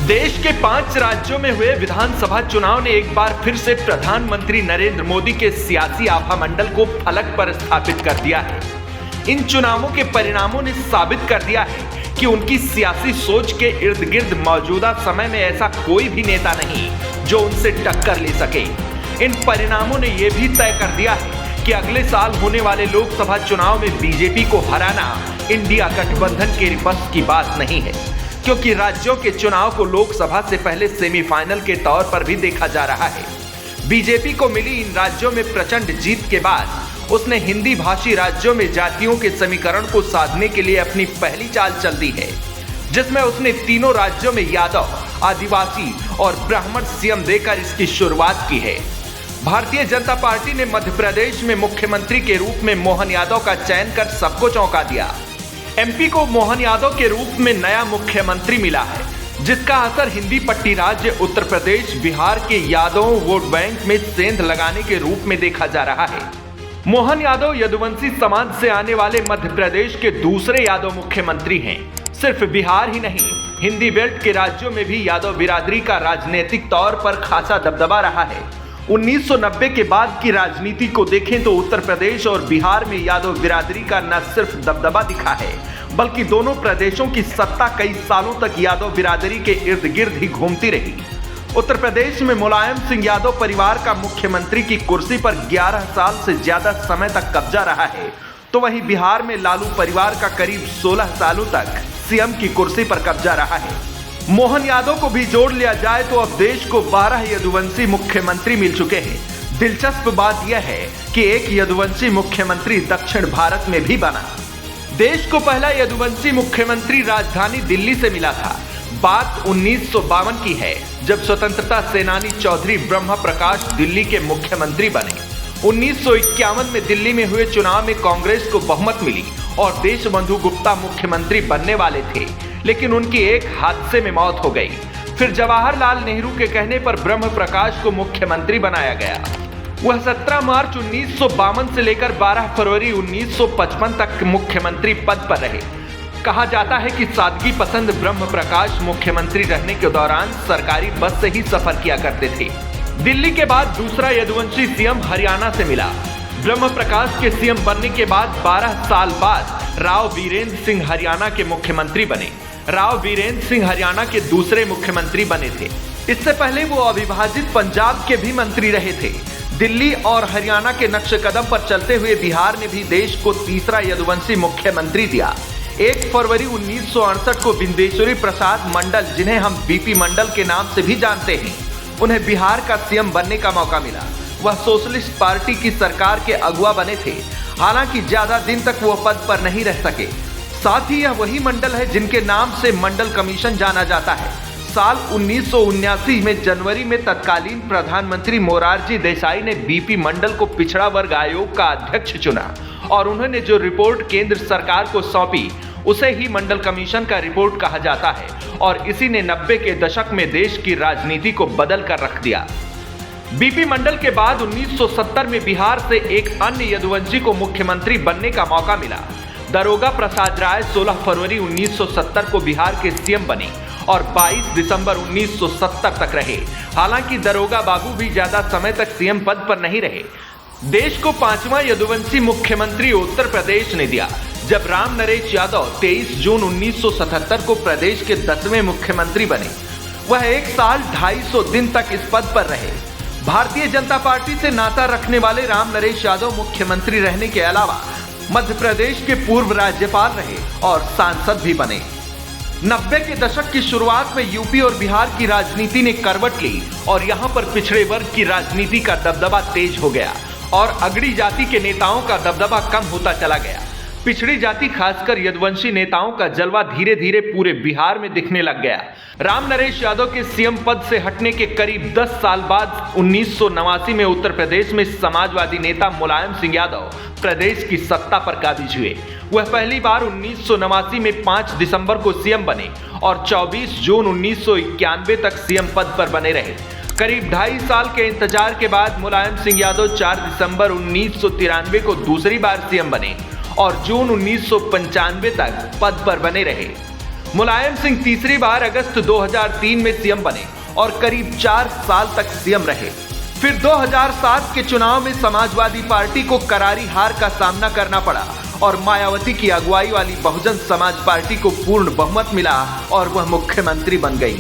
देश के 5 राज्यों में हुए विधानसभा चुनाव ने एक बार फिर से प्रधानमंत्री नरेंद्र मोदी के सियासी आभामंडल को फलक पर स्थापित कर दिया है। इन चुनावों के परिणामों ने साबित कर दिया है कि उनकी सियासी सोच के इर्द गिर्द मौजूदा समय में ऐसा कोई भी नेता नहीं जो उनसे टक्कर ले सके। इन परिणामों ने यह भी तय कर दिया है कि अगले साल होने वाले लोकसभा चुनाव में बीजेपी को हराना इंडिया गठबंधन के बस की बात नहीं है, क्योंकि राज्यों के चुनाव को लोकसभा से पहले सेमीफाइनल के तौर पर भी देखा जा रहा है। बीजेपी को मिली इन राज्यों में प्रचंड जीत के बाद उसने हिंदी भाषी राज्यों में जातियों के समीकरण को साधने के लिए अपनी पहली चाल चल दी है, जिसमें उसने तीनों राज्यों में यादव, आदिवासी और ब्राह्मण सीएम देकर इसकी शुरुआत की है। भारतीय जनता पार्टी ने मध्य प्रदेश में मुख्यमंत्री के रूप में मोहन यादव का चयन कर सबको चौंका दिया। एमपी को मोहन यादव के रूप में नया मुख्यमंत्री मिला है, जिसका असर हिंदी पट्टी राज्य उत्तर प्रदेश, बिहार के यादव वोट बैंक में सेंध लगाने के रूप में देखा जा रहा है। मोहन यादव यदुवंशी समाज से आने वाले मध्य प्रदेश के दूसरे यादव मुख्यमंत्री हैं। सिर्फ बिहार ही नहीं, हिंदी बेल्ट के राज्यों में भी यादव बिरादरी का राजनीतिक तौर पर खासा दबदबा रहा है। 1990 के बाद की राजनीति को देखें तो उत्तर प्रदेश और बिहार में यादव बिरादरी का न सिर्फ दबदबा दिखा है, बल्कि दोनों प्रदेशों की सत्ता कई सालों तक यादव बिरादरी के इर्द गिर्द ही घूमती रही। उत्तर प्रदेश में मुलायम सिंह यादव परिवार का मुख्यमंत्री की कुर्सी पर 11 साल से ज्यादा समय तक कब्जा रहा है, तो वहीं बिहार में लालू परिवार का करीब 16 सालों तक सीएम की कुर्सी पर कब्जा रहा है। मोहन यादव को भी जोड़ लिया जाए तो अब देश को 12 यदुवंशी मुख्यमंत्री मिल चुके हैं। दिलचस्प बात यह है कि एक यदुवंशी मुख्यमंत्री दक्षिण भारत में भी बना। देश को पहला यदुवंशी मुख्यमंत्री राजधानी दिल्ली से मिला था। बात 1952 की है, जब स्वतंत्रता सेनानी चौधरी ब्रह्म प्रकाश दिल्ली के मुख्यमंत्री बने। 1951 में दिल्ली में हुए चुनाव में कांग्रेस को बहुमत मिली और देशबंधु गुप्ता मुख्यमंत्री बनने वाले थे, लेकिन उनकी एक हादसे में मौत हो गई। फिर जवाहरलाल नेहरू के कहने पर ब्रह्म प्रकाश को मुख्यमंत्री बनाया गया। वह 17 मार्च 1952 से लेकर 12 फरवरी 1955 तक मुख्यमंत्री पद पर रहे। कहा जाता है कि सादगी पसंद ब्रह्म प्रकाश मुख्यमंत्री रहने के दौरान सरकारी बस से ही सफर किया करते थे। दिल्ली के बाद दूसरा यदुवंशी सीएम हरियाणा से मिला। ब्रह्म प्रकाश के सीएम बनने के बाद 12 साल बाद राव वीरेंद्र सिंह हरियाणा के मुख्यमंत्री बने। राव वीरेंद्र सिंह हरियाणा के दूसरे मुख्यमंत्री बने थे। इससे पहले वो अविभाजित पंजाब के भी मंत्री रहे थे। दिल्ली और हरियाणा के नक्शे कदम पर चलते हुए बिहार ने भी देश को तीसरा यदुवंशी मुख्यमंत्री दिया। 1 फरवरी 1968 को बिंदेश्वरी प्रसाद मंडल, जिन्हें हम बीपी मंडल के नाम से भी जानते हैं, उन्हें बिहार का सीएम बनने का मौका मिला। वह सोशलिस्ट पार्टी की सरकार के अगुवा बने थे। हालांकि ज्यादा दिन तक वो पद पर नहीं रह सके। साथ ही यह वही मंडल है जिनके नाम से मंडल कमीशन जाना जाता है। साल 1979 में जनवरी में तत्कालीन प्रधानमंत्री मोरारजी देसाई ने बीपी मंडल को पिछड़ा वर्ग आयोग का अध्यक्ष चुना और उन्होंने जो रिपोर्ट केंद्र सरकार को सौंपी उसे ही मंडल कमीशन का रिपोर्ट कहा जाता है, और इसी ने 90 के दशक में देश की राजनीति को बदल कर रख दिया। बीपी मंडल के बाद 1970 में बिहार से एक अन्य यदुवंशी को मुख्यमंत्री बनने का मौका मिला। दारोगा प्रसाद राय 16 फरवरी 1970 को बिहार के सीएम बने और 22 दिसंबर 1970 तक रहे। हालांकि दारोगा बाबू भी ज्यादा समय तक सीएम पद पर नहीं रहे। देश को 5वां यदुवंशी मुख्यमंत्री उत्तर प्रदेश ने दिया, जब राम नरेश यादव 23 जून 1977 को प्रदेश के 10वें मुख्यमंत्री बने। वह 1 साल 250 दिन तक इस पद पर रहे। भारतीय जनता पार्टी से नाता रखने वाले राम नरेश यादव मुख्यमंत्री रहने के अलावा मध्य प्रदेश के पूर्व राज्यपाल रहे और सांसद भी बने। 90 के दशक की शुरुआत में यूपी और बिहार की राजनीति ने करवट ली और यहां पर पिछड़े वर्ग की राजनीति का दबदबा तेज हो गया और अगड़ी जाति के नेताओं का दबदबा कम होता चला गया। पिछड़ी जाति खासकर यदुवंशी नेताओं का जलवा धीरे धीरे पूरे बिहार में दिखने लग गया। राम नरेश यादव के सीएम पद से हटने के करीब 10 साल बाद 1989 में उत्तर प्रदेश में समाजवादी नेता मुलायम सिंह यादव प्रदेश की सत्ता पर काबिज हुए। वह पहली बार 1989 में 5 दिसंबर को सीएम बने और 24 जून 1991 तक सीएम पद पर बने रहे। करीब 2.5 साल के इंतजार के बाद मुलायम सिंह यादव 4 दिसंबर 1993 को दूसरी बार सीएम बने और जून 1995 तक पद पर बने रहे। मुलायम सिंह तीसरी बार अगस्त 2003 में सीएम बने और करीब 4 साल तक सीएम रहे। फिर 2007 के चुनाव में समाजवादी पार्टी को करारी हार का सामना करना पड़ा और मायावती की अगुवाई वाली बहुजन समाज पार्टी को पूर्ण बहुमत मिला और वह मुख्यमंत्री बन गई।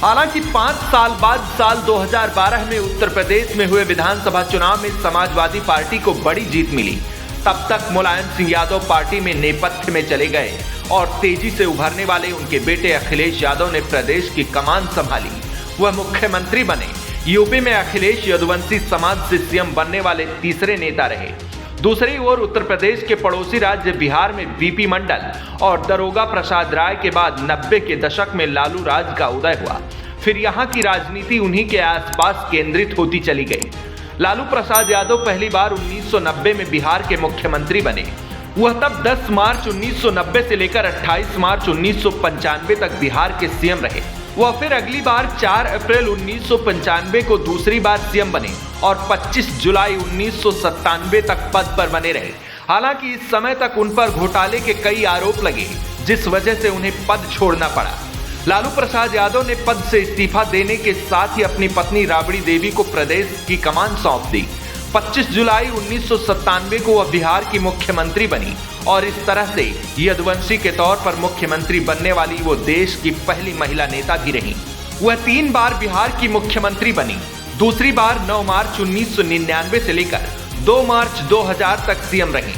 हालांकि 5 साल बाद साल 2012 में उत्तर प्रदेश में हुए विधानसभा चुनाव में समाजवादी पार्टी को बड़ी जीत मिली। तब तक मुलायम सिंह यादव पार्टी में नेपथ्य में चले गए और तेजी से उभरने वाले उनके बेटे अखिलेश यादव ने प्रदेश की कमान संभाली। वह मुख्यमंत्री बने। यूपी में अखिलेश यदुवंशी समाज से सीएम बनने वाले तीसरे नेता रहे। दूसरी ओर उत्तर प्रदेश के पड़ोसी राज्य बिहार में वीपी मंडल और दरोगा प्रसाद राय के बाद 90 के दशक में लालू राज का उदय हुआ। फिर यहाँ की राजनीति उन्हीं के आसपास केंद्रित होती चली गई। लालू प्रसाद यादव पहली बार 1990 में बिहार के मुख्यमंत्री बने। वह तब 10 मार्च 1990 से लेकर 28 मार्च 1995 तक बिहार के सीएम रहे। वह फिर अगली बार 4 अप्रैल 1995 को दूसरी बार सीएम बने और 25 जुलाई 1997 तक पद पर बने रहे। हालांकि इस समय तक उन पर घोटाले के कई आरोप लगे, जिस वजह से उन्हें पद छोड़ना पड़ा। लालू प्रसाद यादव ने पद से इस्तीफा देने के साथ ही अपनी पत्नी राबड़ी देवी को प्रदेश की कमान सौंप दी। 25 जुलाई 1997 को वह बिहार की मुख्यमंत्री बनी और इस तरह से यदुवंशी के तौर पर मुख्यमंत्री बनने वाली वो देश की पहली महिला नेता भी रही। वह 3 बार बिहार की मुख्यमंत्री बनी। दूसरी बार 9 मार्च 1999 से लेकर 2 मार्च 2000 तक सीएम रही।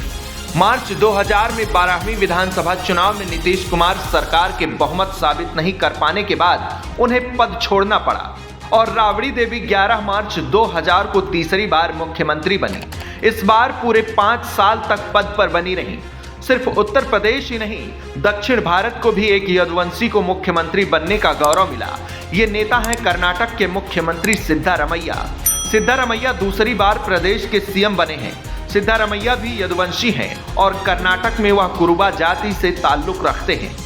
मार्च 2000 में 12वीं विधानसभा चुनाव में नीतीश कुमार सरकार के बहुमत साबित नहीं कर पाने के बाद उन्हें पद छोड़ना पड़ा और राबड़ी देवी 11 मार्च 2000 को तीसरी बार मुख्यमंत्री बनी। इस बार पूरे 5 साल तक पद पर बनी रही। सिर्फ उत्तर प्रदेश ही नहीं, दक्षिण भारत को भी एक यदुवंशी को मुख्यमंत्री बनने का गौरव मिला। ये नेता हैं कर्नाटक के मुख्यमंत्री सिद्धारमैया। सिद्धारमैया दूसरी बार प्रदेश के सीएम बने हैं। सिद्धारमैया भी यदुवंशी हैं और कर्नाटक में वह कुरुबा जाति से ताल्लुक रखते हैं।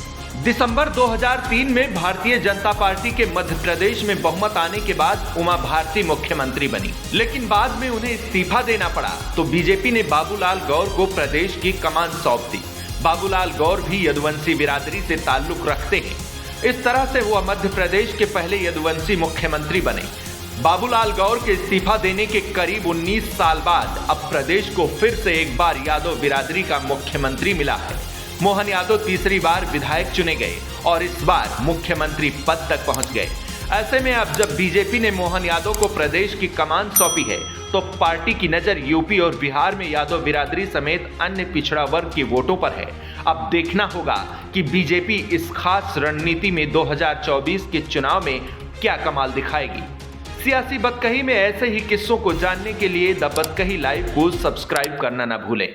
दिसंबर 2003 में भारतीय जनता पार्टी के मध्य प्रदेश में बहुमत आने के बाद उमा भारती मुख्यमंत्री बनी, लेकिन बाद में उन्हें इस्तीफा देना पड़ा तो बीजेपी ने बाबूलाल गौर को प्रदेश की कमान सौंप दी। बाबूलाल गौर भी यदुवंशी बिरादरी से ताल्लुक रखते हैं। इस तरह से वह मध्य प्रदेश के पहले यदुवंशी मुख्यमंत्री बने। बाबूलाल गौर के इस्तीफा देने के करीब 19 साल बाद अब प्रदेश को फिर से एक बार यादव बिरादरी का मुख्यमंत्री मिला है। मोहन यादव तीसरी बार विधायक चुने गए और इस बार मुख्यमंत्री पद तक पहुंच गए। ऐसे में अब जब बीजेपी ने मोहन यादव को प्रदेश की कमान सौंपी है तो पार्टी की नजर यूपी और बिहार में यादव बिरादरी समेत अन्य पिछड़ा वर्ग के वोटों पर है। अब देखना होगा कि बीजेपी इस खास रणनीति में 2024 के चुनाव में क्या कमाल दिखाएगी। सियासी बतकही में ऐसे ही किस्सों को जानने के लिए द बतकही लाइव को सब्सक्राइब करना न भूलें।